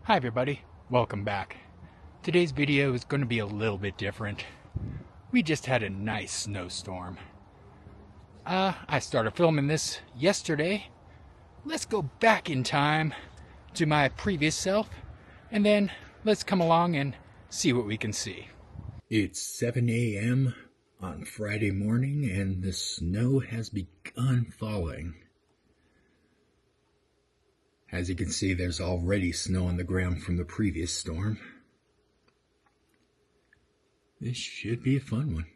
Hi everybody, welcome back. Today's video is going to be a little bit different. We just had a nice snowstorm. I started filming this yesterday. Let's go back in time to my previous self, and then let's come along and see what we can see. It's 7 a.m. on Friday morning, and the snow has begun falling. As you can see, there's already snow on the ground from the previous storm. This should be a fun one.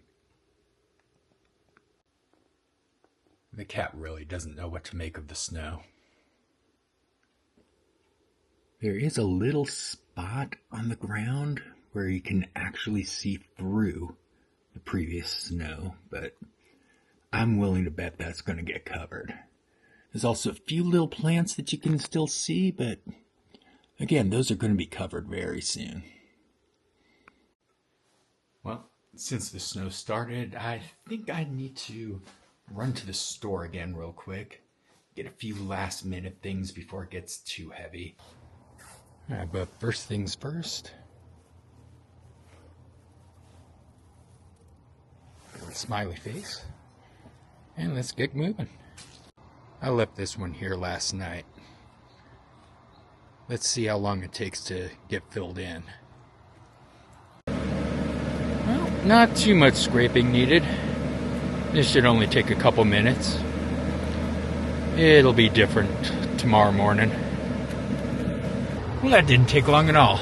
The cat really doesn't know what to make of the snow. There is a little spot on the ground where you can actually see through the previous snow, but I'm willing to bet that's going to get covered. There's also a few little plants that you can still see, but again, those are going to be covered very soon. Well, since the snow started, I think I need to run to the store again real quick. Get a few last minute things before it gets too heavy. Alright, but first things first. Smiley face. And let's get moving. I left this one here last night. Let's see how long it takes to get filled in. Well, not too much scraping needed. This should only take a couple minutes. It'll be different tomorrow morning. Well, that didn't take long at all.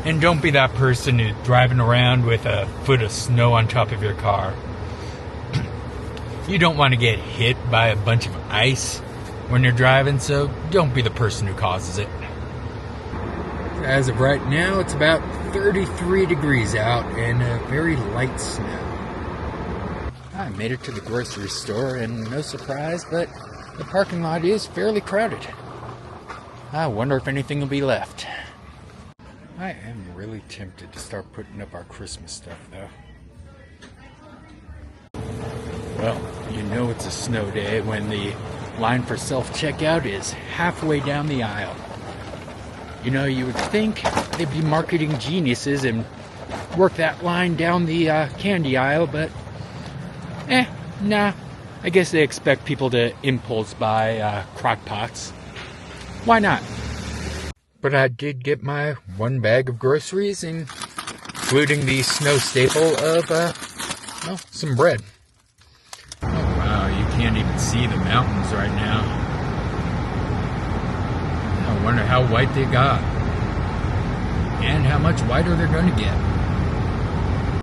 And don't be that person who's driving around with a foot of snow on top of your car. You don't want to get hit by a bunch of ice when you're driving, so don't be the person who causes it. As of right now, it's about 33 degrees out and a very light snow. I made it to the grocery store, and no surprise, but the parking lot is fairly crowded. I wonder if anything will be left. I am really tempted to start putting up our Christmas stuff, though. Well, you know it's a snow day when the line for self-checkout is halfway down the aisle. You know, you would think they'd be marketing geniuses and work that line down the candy aisle, but nah. I guess they expect people to impulse buy crock pots. Why not? But I did get my one bag of groceries, including the snow staple of, some bread. Oh wow, you can't even see the mountains right now. I wonder how white they got. And how much whiter they're going to get.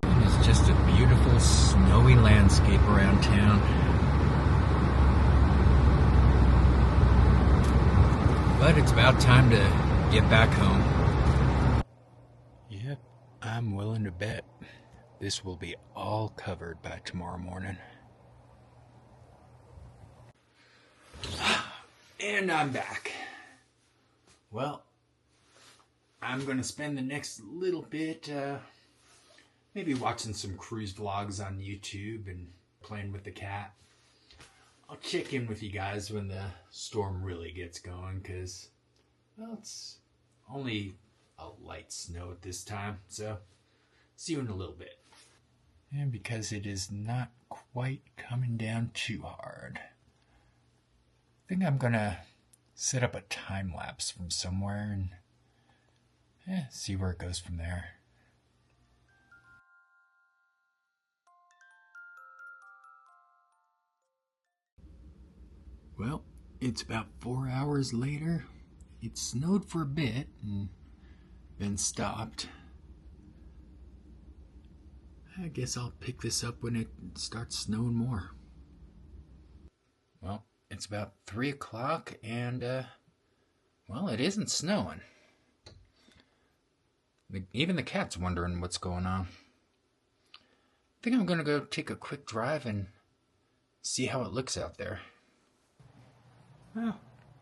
And it's just a beautiful snowy landscape around town. But it's about time to get back home. Yep, I'm willing to bet this will be all covered by tomorrow morning. And I'm back. Well, I'm going to spend the next little bit maybe watching some cruise vlogs on YouTube and playing with the cat. I'll check in with you guys when the storm really gets going, because, well, it's only a light snow at this time, so see you in a little bit. And because it is not quite coming down too hard, I think I'm going to set up a time lapse from somewhere and see where it goes from there. Well, it's about 4 hours later. It snowed for a bit and then stopped. I guess I'll pick this up when it starts snowing more. Well, it's about 3 o'clock and, well, it isn't snowing. Even the cat's wondering what's going on. I think I'm going to go take a quick drive and see how it looks out there. Well,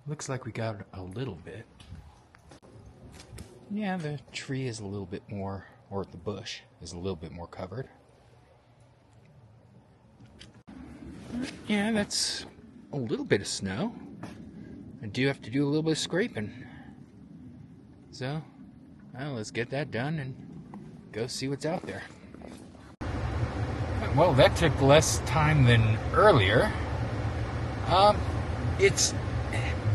looks like we got a little bit. Yeah, the tree is a little bit more, or the bush is a little bit more covered. Yeah, that's a little bit of snow. I do have to do a little bit of scraping. So, well, let's get that done and go see what's out there. Well, that took less time than earlier. It's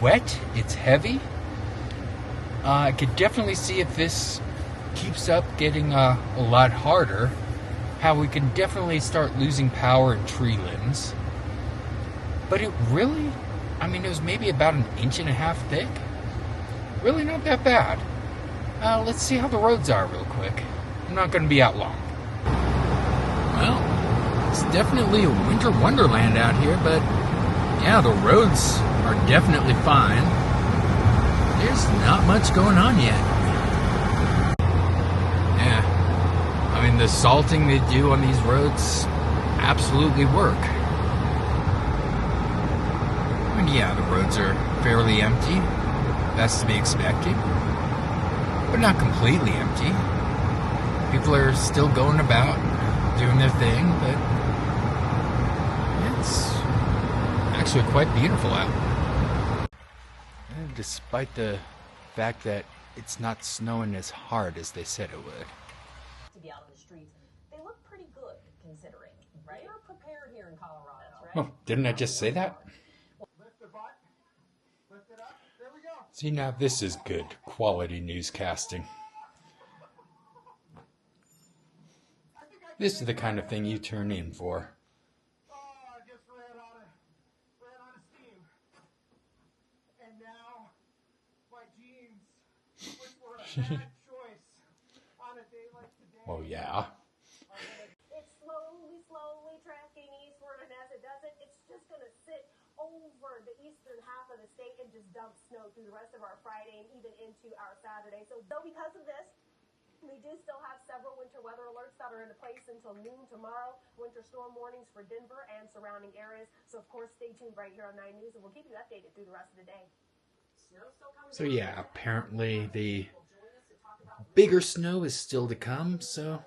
wet, it's heavy. I could definitely see if this keeps up getting a lot harder, how we can definitely start losing power in tree limbs. But it really, it was maybe about 1.5 inches thick. Really not that bad. Let's see how the roads are real quick. I'm not going to be out long. Well, it's definitely a winter wonderland out here, but yeah, the roads are definitely fine. There's not much going on yet. Yeah, the salting they do on these roads absolutely work. And yeah, the roads are fairly empty. That's to be expected. But not completely empty. People are still going about, doing their thing, but it's actually quite beautiful out. And despite the fact that it's not snowing as hard as they said it would. To be out in the streets, they look pretty good considering, right? We're prepared here in Colorado, right? Oh, didn't I just say that? Lift the butt. Lift it up. There we go. See, now this is good quality newscasting. This is the kind of thing you turn in for. Oh, I just ran out of steam. And now my jeans, which were a bad choice on a day like today. Oh, yeah. It's slowly tracking eastward, and as it does it, it's just going to sit over the eastern half of the state and just dump snow through the rest of our Friday and even into our Saturday. So because of this, we do still have several winter weather alerts that are in place until noon tomorrow. Winter storm warnings for Denver and surrounding areas. So, of course, stay tuned right here on 9 News, and we'll keep you updated through the rest of the day. So, yeah, apparently the bigger snow is still to come. So,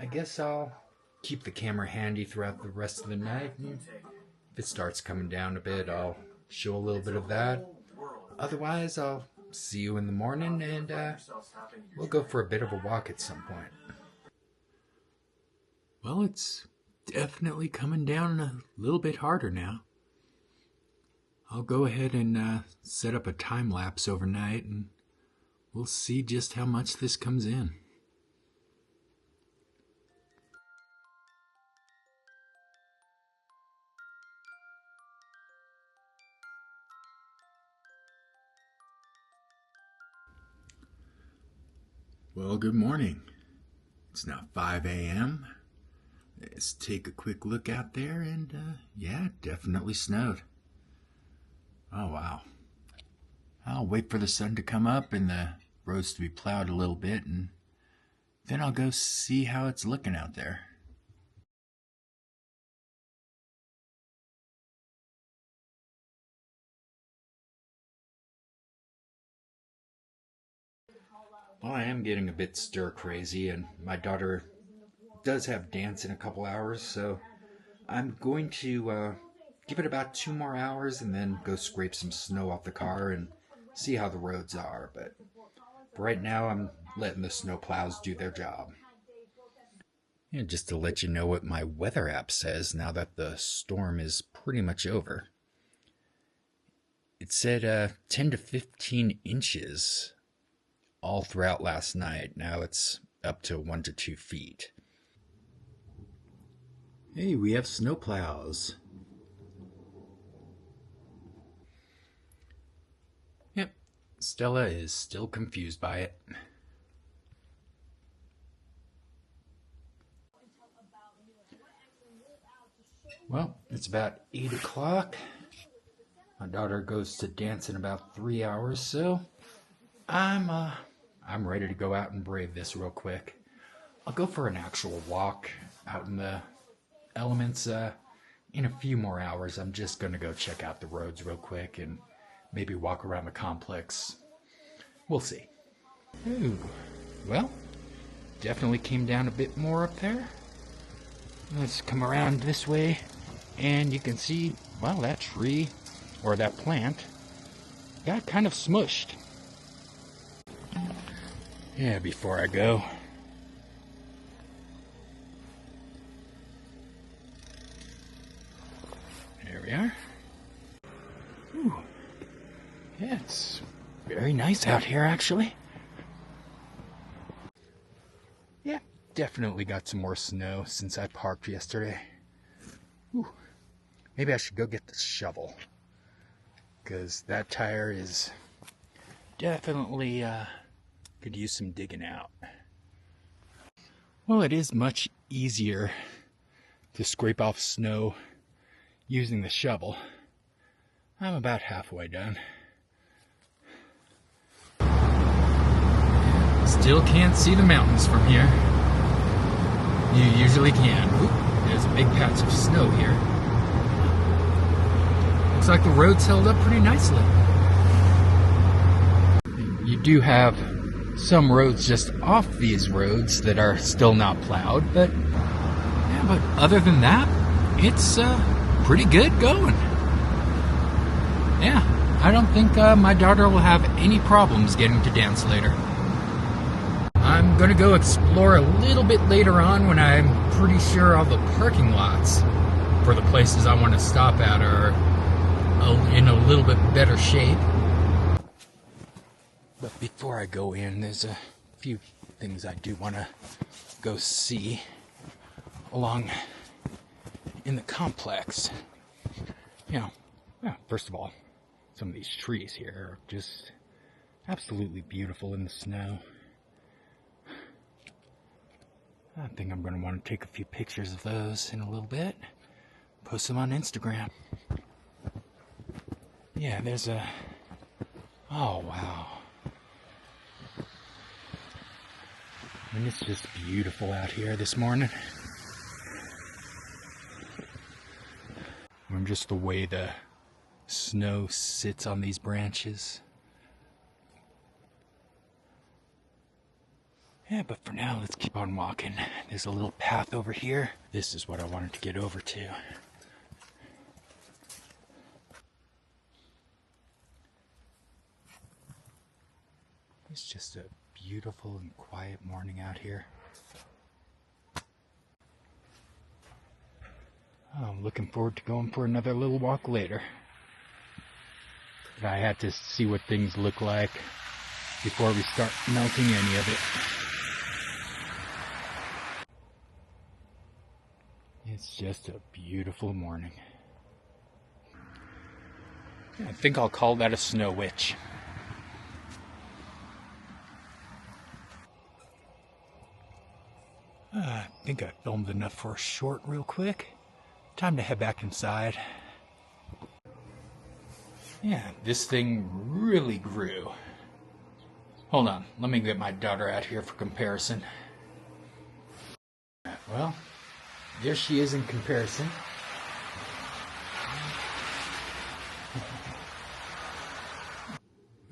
I guess I'll keep the camera handy throughout the rest of the night. And if it starts coming down a bit, I'll show a little bit of that. Otherwise, I'll see you in the morning, and we'll go for a bit of a walk at some point. Well, it's definitely coming down a little bit harder now. I'll go ahead and set up a time lapse overnight, and we'll see just how much this comes in. Well, good morning. It's now 5 a.m. Let's take a quick look out there, and yeah, it definitely snowed. Oh, wow. I'll wait for the sun to come up and the roads to be plowed a little bit, and then I'll go see how it's looking out there. Well, I am getting a bit stir crazy, and my daughter does have dance in a couple hours, so I'm going to give it about 2 more hours and then go scrape some snow off the car and see how the roads are. But for right now, I'm letting the snow plows do their job. And just to let you know what my weather app says now that the storm is pretty much over. It said 10 to 15 inches all throughout last night. Now it's up to 1 to 2 feet. Hey, we have snow plows. Yep, Stella is still confused by it. Well, it's about 8 o'clock. My daughter goes to dance in about 3 hours, so I'm ready to go out and brave this real quick. I'll go for an actual walk out in the elements in a few more hours. I'm just going to go check out the roads real quick and maybe walk around the complex. We'll see. Ooh, well, definitely came down a bit more up there. Let's come around this way, and you can see, well, that tree, or that plant, got kind of smushed. Yeah, before I go. There we are. Ooh. Yeah, it's very nice out here, actually. Yeah, definitely got some more snow since I parked yesterday. Ooh. Maybe I should go get the shovel, because that tire is definitely could use some digging out. Well, it is much easier to scrape off snow using the shovel. I'm about halfway done. Still can't see the mountains from here. You usually can. Ooh, there's a big patch of snow here. Looks like the road's held up pretty nicely. You do have some roads just off these roads that are still not plowed, but yeah, but other than that, it's pretty good going. Yeah, I don't think my daughter will have any problems getting to dance later. I'm gonna go explore a little bit later on when I'm pretty sure all the parking lots for the places I want to stop at are in a little bit better shape. But before I go in, there's a few things I do want to go see along in the complex. You know, well, first of all, some of these trees here are just absolutely beautiful in the snow. I think I'm going to want to take a few pictures of those in a little bit. Post them on Instagram. Yeah, there's a... Oh, wow. And it's just beautiful out here this morning. And just the way the snow sits on these branches. Yeah, but for now, let's keep on walking. There's a little path over here. This is what I wanted to get over to. It's just a beautiful and quiet morning out here. I'm looking forward to going for another little walk later. But I had to see what things look like before we start melting any of it. It's just a beautiful morning. I think I'll call that a snow witch. I think I filmed enough for a short real quick. Time to head back inside. Yeah, this thing really grew. Hold on, let me get my daughter out here for comparison. Well, there she is in comparison.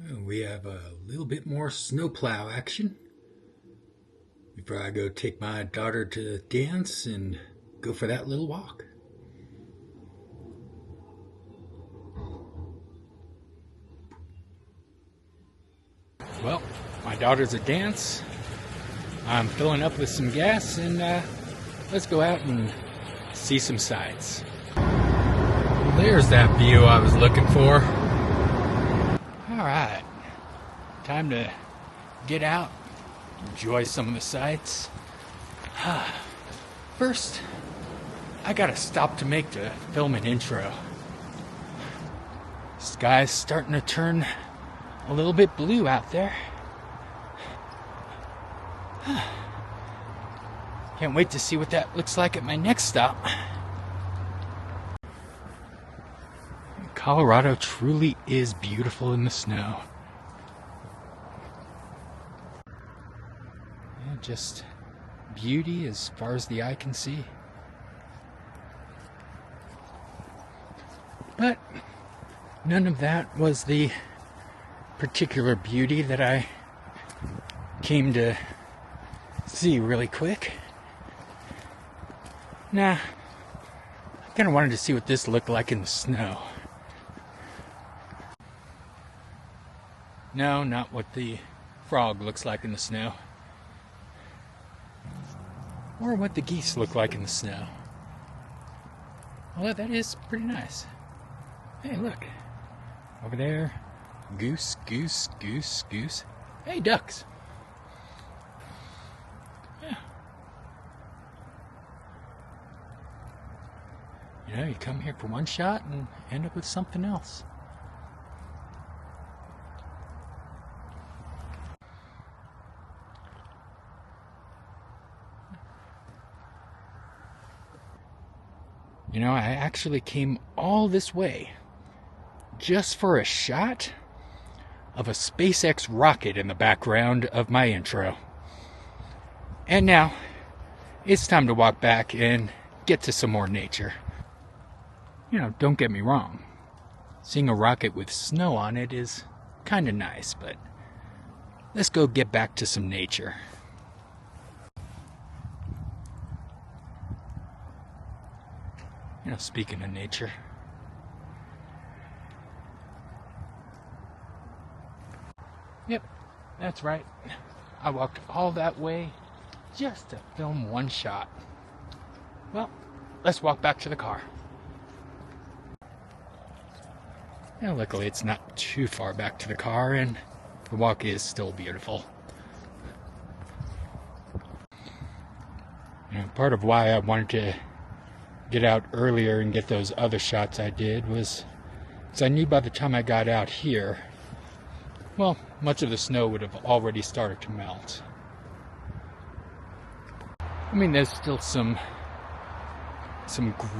Well, we have a little bit more snowplow action before I go take my daughter to dance and go for that little walk. Well, my daughter's at dance. I'm filling up with some gas, and let's go out and see some sights. There's that view I was looking for. Alright, time to get out, enjoy some of the sights. First, I gotta stop to make the film an intro. Sky's starting to turn a little bit blue out there. Can't wait to see what that looks like at my next stop. Colorado truly is beautiful in the snow. Yeah, just beauty as far as the eye can see. But none of that was the particular beauty that I came to see really quick. Nah, I kind of wanted to see what this looked like in the snow. No, not what the frog looks like in the snow. Or what the geese look like in the snow. Although that is pretty nice. Hey, look. Over there. Goose, goose, goose, goose. Hey, ducks. Yeah. You know, you come here for one shot and end up with something else. You know, I actually came all this way just for a shot of a SpaceX rocket in the background of my intro. And now, it's time to walk back and get to some more nature. You know, don't get me wrong. Seeing a rocket with snow on it is kind of nice, but let's go get back to some nature. You know, speaking of nature. Yep, that's right. I walked all that way just to film one shot. Well, let's walk back to the car. Now, luckily it's not too far back to the car and the walk is still beautiful. You know, part of why I wanted to get out earlier and get those other shots I did was because I knew by the time I got out here, well, much of the snow would have already started to melt. I mean, there's still some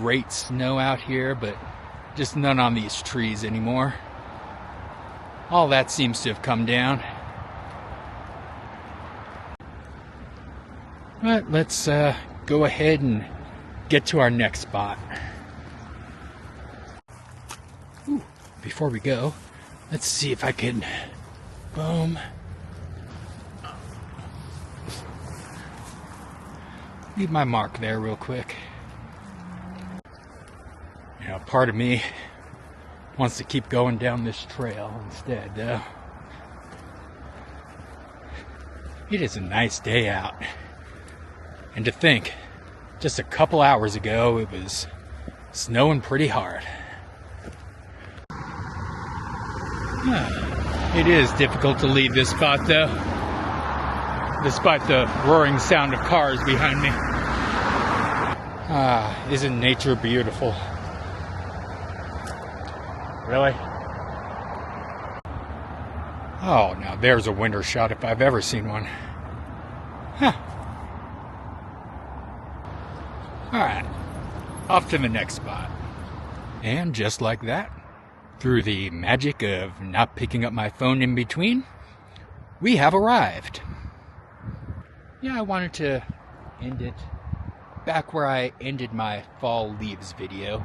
great snow out here, but just none on these trees anymore. All that seems to have come down. But let's go ahead and get to our next spot. Ooh, before we go, let's see if I can, boom, leave my mark there real quick. You know, part of me wants to keep going down this trail instead, though. It is a nice day out. And to think, just a couple hours ago, it was snowing pretty hard. It is difficult to leave this spot, though, despite the roaring sound of cars behind me. Isn't nature beautiful? Really? Oh, now there's a winter shot if I've ever seen one. Huh. Alright, off to the next spot. And just like that, through the magic of not picking up my phone in between, we have arrived. Yeah, I wanted to end it back where I ended my fall leaves video.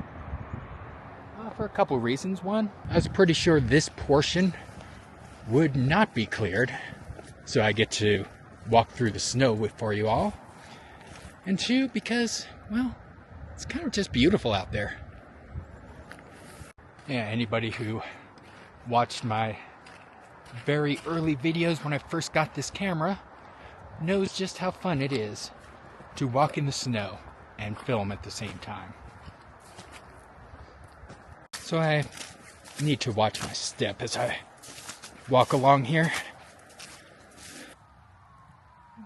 For a couple reasons. One, I was pretty sure this portion would not be cleared, so I get to walk through the snow for you all. And two, because, well, it's kind of just beautiful out there. Yeah, anybody who watched my very early videos when I first got this camera knows just how fun it is to walk in the snow and film at the same time. So I need to watch my step as I walk along here.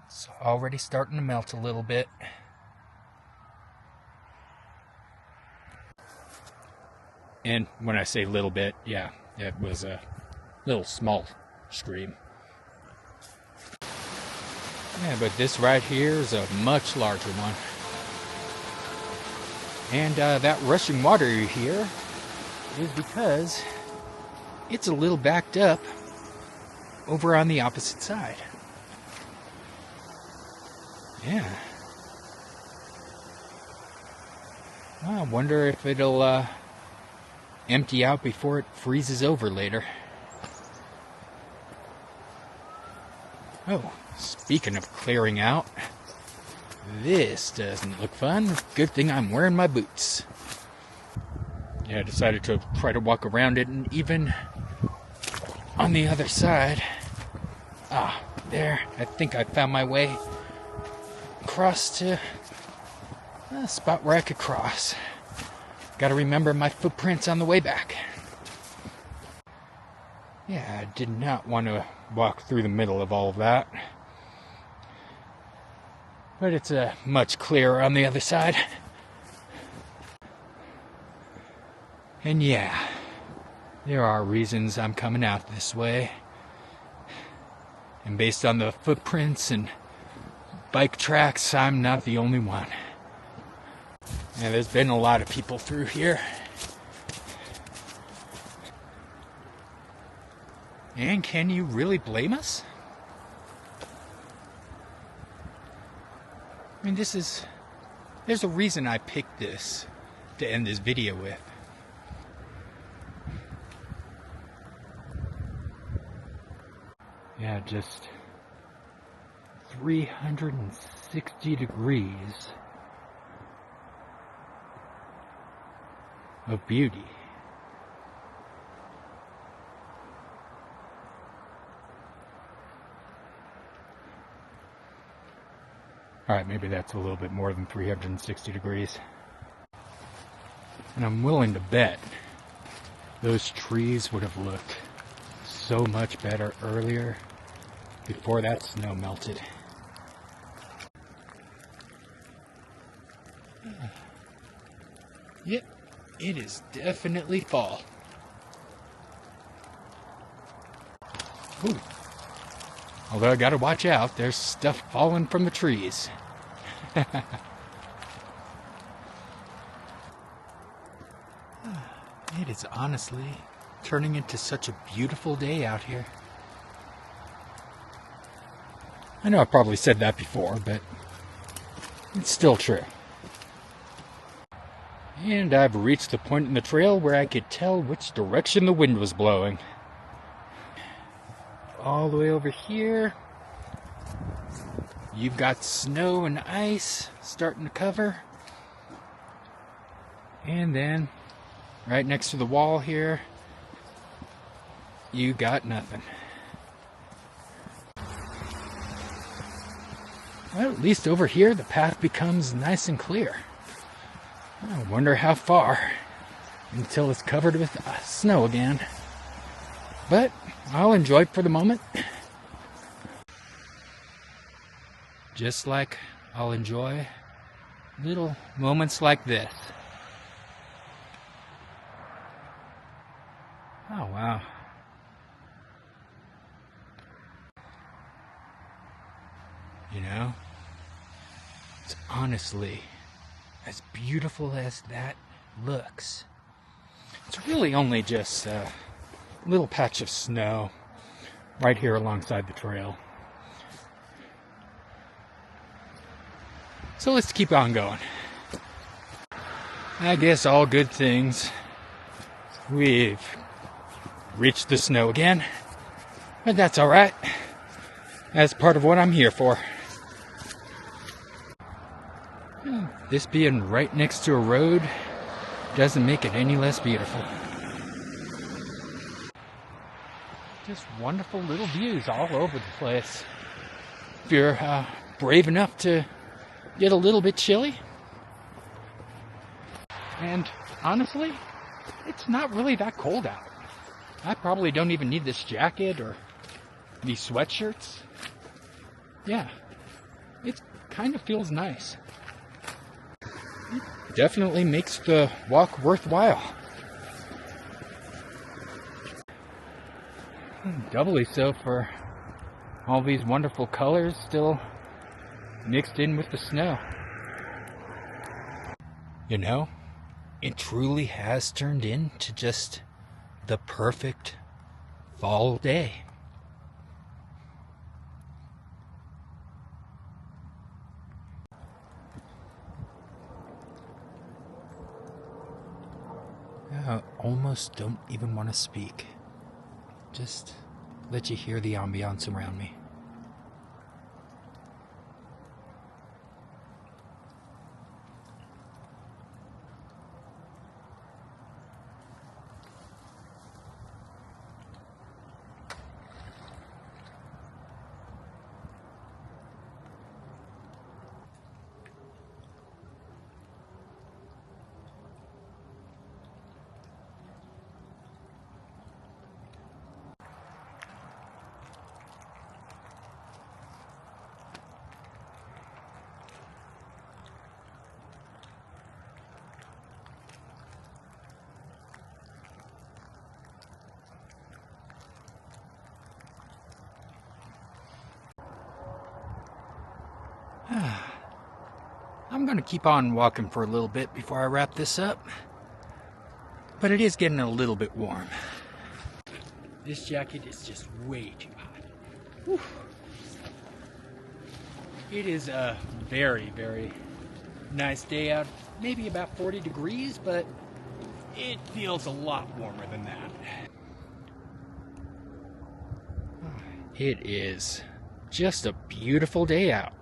It's already starting to melt a little bit. And when I say little bit, yeah, it was a little small stream. Yeah, but this right here is a much larger one. And that rushing water you hear is because it's a little backed up over on the opposite side. Yeah. Well, I wonder if it'll empty out before it freezes over later. Oh, speaking of clearing out, this doesn't look fun. Good thing I'm wearing my boots. Yeah, I decided to try to walk around it, and even on the other side, Ah, there. I think I found my way across to a spot where I could cross. Gotta remember my footprints on the way back. Yeah, I did not want to walk through the middle of all of that. But it's much clearer on the other side. And yeah, there are reasons I'm coming out this way. And based on the footprints and bike tracks, I'm not the only one. And there's been a lot of people through here. And can you really blame us? I mean, there's a reason I picked this to end this video with. Yeah, just 360 degrees of beauty. Alright, maybe that's a little bit more than 360 degrees. And I'm willing to bet those trees would have looked so much better earlier, before that snow melted. Yep, it is definitely fall. Ooh. Although I gotta watch out, there's stuff falling from the trees. It is honestly turning into such a beautiful day out here. I know I probably said that before, but it's still true. And I've reached the point in the trail where I could tell which direction the wind was blowing. All the way over here, you've got snow and ice starting to cover. And then, right next to the wall here, you got nothing. Well, at least over here, the path becomes nice and clear. I wonder how far until it's covered with snow again. But I'll enjoy it for the moment. Just like I'll enjoy little moments like this. Oh, wow. You know, it's honestly as beautiful as that looks. It's really only just a little patch of snow right here alongside the trail. So let's keep on going. I guess all good things. We've reached the snow again, but that's all right. That's part of what I'm here for. This being right next to a road doesn't make it any less beautiful. Just wonderful little views all over the place. If you're brave enough to get a little bit chilly. And honestly, it's not really that cold out. I probably don't even need this jacket or these sweatshirts. Yeah, it kind of feels nice. It definitely makes the walk worthwhile. Doubly so for all these wonderful colors still mixed in with the snow. You know, it truly has turned into just the perfect fall day. I almost don't even want to speak. Just let you hear the ambiance around me. I'm going to keep on walking for a little bit before I wrap this up. But it is getting a little bit warm. This jacket is just way too hot. Whew. It is a very, very nice day out. Maybe about 40 degrees, but it feels a lot warmer than that. It is just a beautiful day out.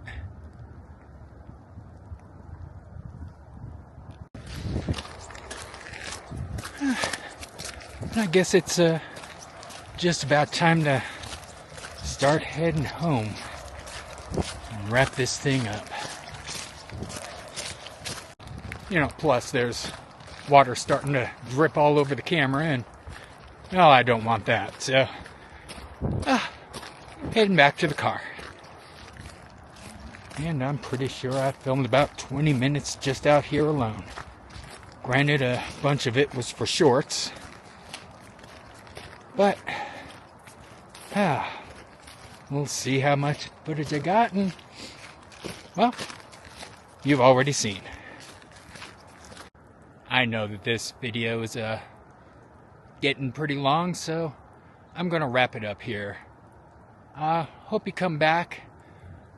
I guess it's just about time to start heading home and wrap this thing up. You know, plus there's water starting to drip all over the camera, and well, I don't want that, so heading back to the car. And I'm pretty sure I filmed about 20 minutes just out here alone. Granted, a bunch of it was for shorts, but we'll see how much footage I got, and well, you've already seen. I know that this video is getting pretty long, so I'm gonna wrap it up here. Hope you come back,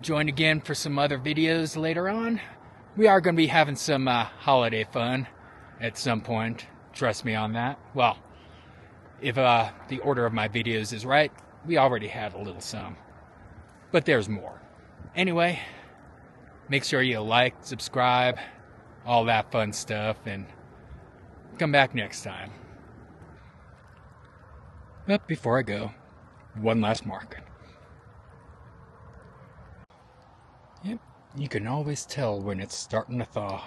join again for some other videos later on. We are gonna be having some holiday fun at some point. Trust me on that. Well, if the order of my videos is right, we already had a little some. But there's more. Anyway, make sure you like, subscribe, all that fun stuff, and come back next time. But before I go, one last mark. Yep, you can always tell when it's starting to thaw.